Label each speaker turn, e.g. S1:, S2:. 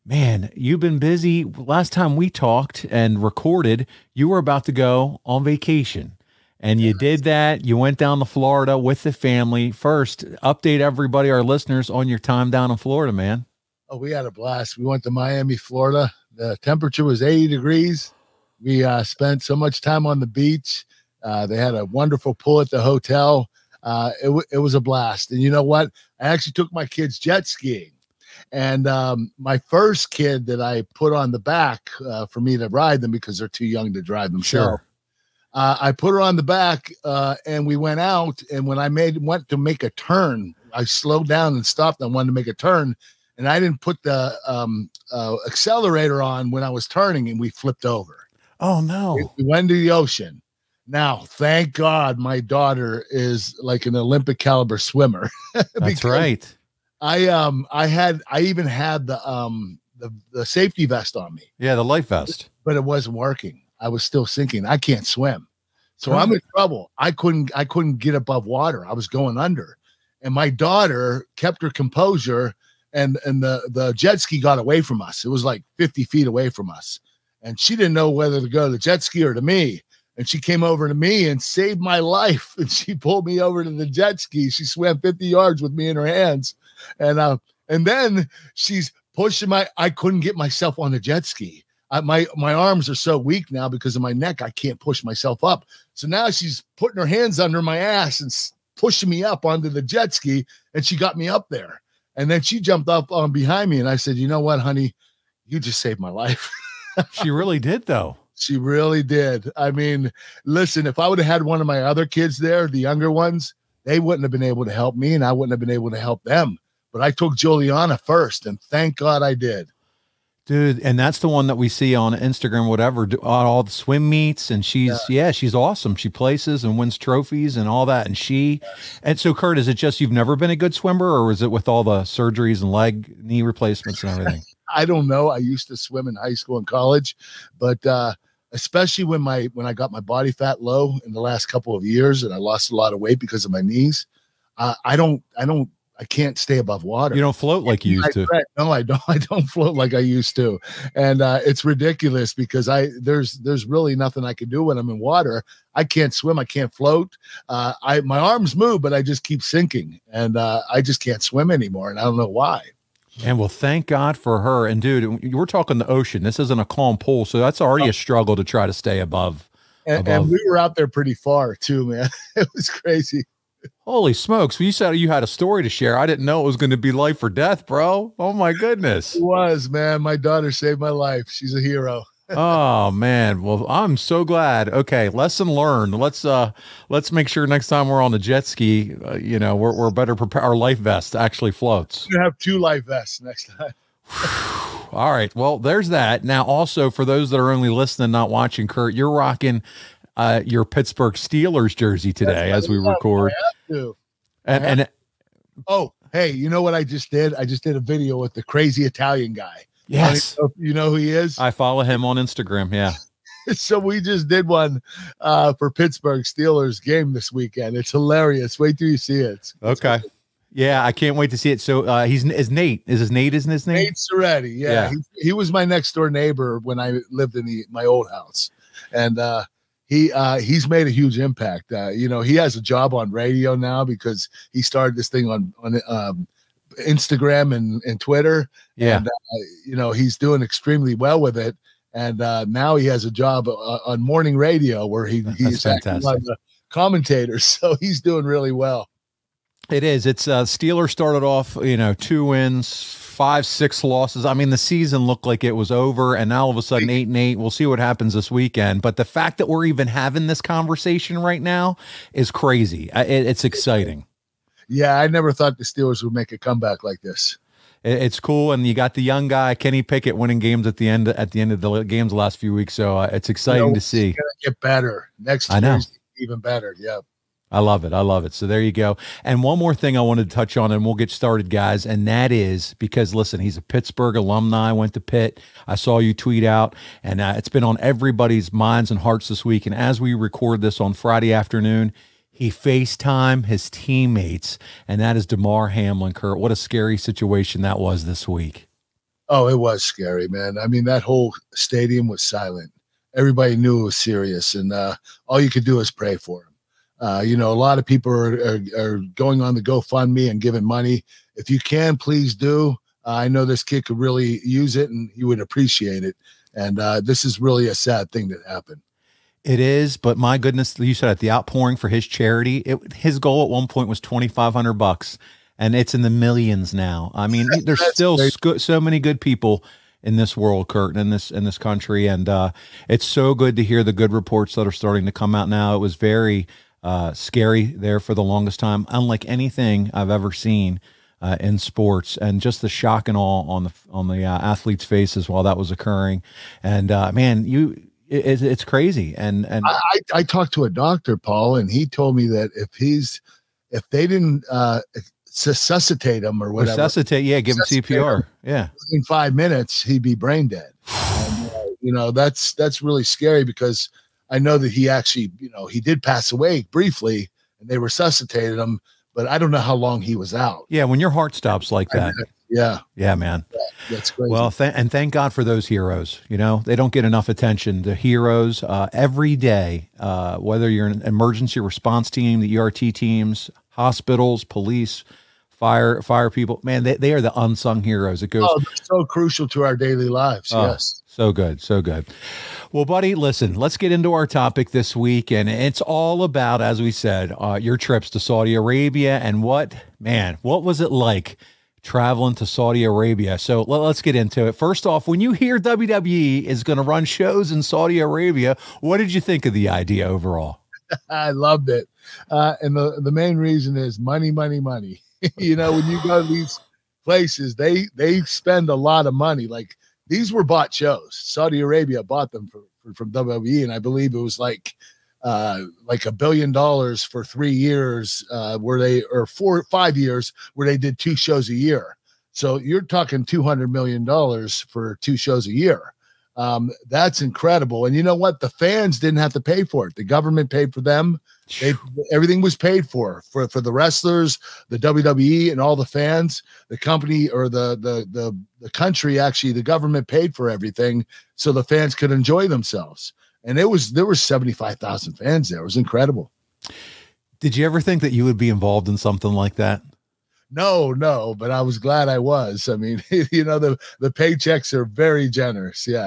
S1: Man, you've been busy. Last time we talked and recorded, you were about to go on vacation. And you did that. You went down to Florida with the family. First, update everybody, our listeners, on your time down in Florida, man.
S2: Oh, we had a blast. We went to Miami, Florida. The temperature was 80 degrees. We spent so much time on the beach. They had a wonderful pool at the hotel. It was a blast. And you know what? I actually took my kids jet skiing. And my first kid that I put on the back for me to ride them because they're too young to drive themselves.
S1: Sure.
S2: I put her on the back and we went out. And when I went to make a turn, I slowed down and stopped. I wanted to make a turn. And I didn't put the accelerator on when I was turning, and we flipped over.
S1: Oh, no.
S2: We went to the ocean. Now, thank God my daughter is like an Olympic caliber swimmer.
S1: That's right.
S2: I even had the safety vest on me.
S1: Yeah, the life vest.
S2: But it wasn't working. I was still sinking. I can't swim. So I'm in trouble. I couldn't get above water. I was going under. And my daughter kept her composure, and the jet ski got away from us. It was like 50 feet away from us. And she didn't know whether to go to the jet ski or to me. And she came over to me and saved my life. And she pulled me over to the jet ski. She swam 50 yards with me in her hands. And then she's pushing I couldn't get myself on the jet ski. My arms are so weak now because of my neck. I can't push myself up. So now she's putting her hands under my ass and pushing me up onto the jet ski. And she got me up there. And then she jumped up on behind me. And I said, you know what, honey, you just saved my life.
S1: She really did, though.
S2: She really did. I mean, listen, if I would have had one of my other kids there, the younger ones, they wouldn't have been able to help me, and I wouldn't have been able to help them. But I took Juliana first, and thank God I did.
S1: Dude, and that's the one that we see on Instagram, whatever, on all the swim meets, and she's awesome. She places and wins trophies and all that, and so, Kurt, is it just you've never been a good swimmer, or is it with all the surgeries and knee replacements and everything?
S2: I don't know. I used to swim in high school and college, but especially when I got my body fat low in the last couple of years and I lost a lot of weight because of my knees, I can't stay above water.
S1: You don't float like you used to.
S2: No, I don't. I don't float like I used to, and it's ridiculous because there's really nothing I can do when I'm in water. I can't swim. I can't float. My arms move, but I just keep sinking, and I just can't swim anymore, and I don't know why.
S1: And well, thank God for her. And dude, we're talking the ocean. This isn't a calm pool, so that's already a struggle to try to stay above.
S2: And we were out there pretty far too, man. It was crazy.
S1: Holy smokes. You said you had a story to share. I didn't know it was going to be life or death, bro. Oh my goodness.
S2: It was, man. My daughter saved my life. She's a hero.
S1: Oh man. Well, I'm so glad. Okay. Lesson learned. Let's make sure next time we're on the jet ski, we're better prepared. Our life vest actually floats.
S2: You have 2 life vests next time.
S1: All right. Well, there's that. Now, also for those that are only listening, not watching, Kurt, you're rocking your Pittsburgh Steelers jersey today as we record.
S2: Oh, hey, you know what I just did? I just did a video with the crazy Italian guy.
S1: Yes.
S2: You know who he is?
S1: I follow him on Instagram. Yeah.
S2: So we just did one for Pittsburgh Steelers game this weekend. It's hilarious. Wait till you see it.
S1: Okay. Yeah, I can't wait to see it. So is Nate. Is Nate isn't his name?
S2: Nate Soretti. Yeah. He was my next door neighbor when I lived in my old house. And he's made a huge impact. He has a job on radio now because he started this thing on Instagram and Twitter.
S1: Yeah.
S2: And, he's doing extremely well with it. And now he has a job on morning radio where he's fantastic. One of the commentators. So he's doing really well.
S1: It is. It's Steelers started off, 2 wins, 5-6 losses. I mean, the season looked like it was over, and now all of a sudden 8-8. We'll see what happens this weekend. But the fact that we're even having this conversation right now is crazy. It's exciting.
S2: Yeah, I never thought the Steelers would make a comeback like this.
S1: It's cool, and you got the young guy Kenny Pickett winning games at the end of the games the last few weeks. So it's exciting to see.
S2: It's gonna get better next year. Even better. Yeah.
S1: I love it. I love it. So there you go. And one more thing I wanted to touch on, and we'll get started, guys, and that is because, listen, he's a Pittsburgh alumni, went to Pitt. I saw you tweet out, and it's been on everybody's minds and hearts this week. And as we record this on Friday afternoon, he FaceTime his teammates, and that is Damar Hamlin. Kurt, what a scary situation that was this week.
S2: Oh, it was scary, man. I mean, that whole stadium was silent. Everybody knew it was serious, and all you could do is pray for him. You know, a lot of people are going on the GoFundMe and giving money. If you can, please do. I know this kid could really use it, and he would appreciate it. And this is really a sad thing that happened.
S1: It is, but my goodness, you said at the outpouring for his charity, his goal at one point was $2,500, and it's in the millions now. I mean, there's still so many good people in this world, Kurt, in this country, and it's so good to hear the good reports that are starting to come out now. It was very scary there for the longest time, unlike anything I've ever seen in sports, and just the shock and awe on the athletes' faces while that was occurring. And man, it's crazy. And
S2: I talked to a doctor, Paul, and he told me that if they didn't resuscitate him or whatever,
S1: yeah, give him CPR, yeah,
S2: in 5 minutes he'd be brain dead. And, you know, that's really scary, because I know that he actually, you know, he did pass away briefly, and they resuscitated him, but I don't know how long he was out.
S1: Yeah, when your heart stops like that.
S2: Yeah.
S1: Yeah, man.
S2: Yeah, that's crazy.
S1: Well, and thank God for those heroes. You know, they don't get enough attention. The heroes every day, whether you're an emergency response team, the ERT teams, hospitals, police, fire people, man, they are the unsung heroes. It goes
S2: they're so crucial to our daily lives. Yes.
S1: So good. So good. Well, buddy, listen, let's get into our topic this week. And it's all about, as we said, your trips to Saudi Arabia, and what was it like traveling to Saudi Arabia? So let's get into it. First off, when you hear WWE is going to run shows in Saudi Arabia, what did you think of the idea overall?
S2: I loved it. And the main reason is money, money, money. You know, when you go to these places, they spend a lot of money. Like, these were bought shows. Saudi Arabia bought them from WWE, and I believe it was like $1 billion for 3 years, or 4 or 5 years, where they did 2 shows a year. So you're talking $200 million for 2 shows a year. That's incredible. And you know what? The fans didn't have to pay for it. The government paid for them. Everything was paid for the wrestlers, the WWE, and all the fans. The company, or the country, actually, the government paid for everything so the fans could enjoy themselves. And there were 75,000 fans there. It was incredible.
S1: Did you ever think that you would be involved in something like that?
S2: No, but I was glad I was. I mean, you know, the paychecks are very generous. Yeah.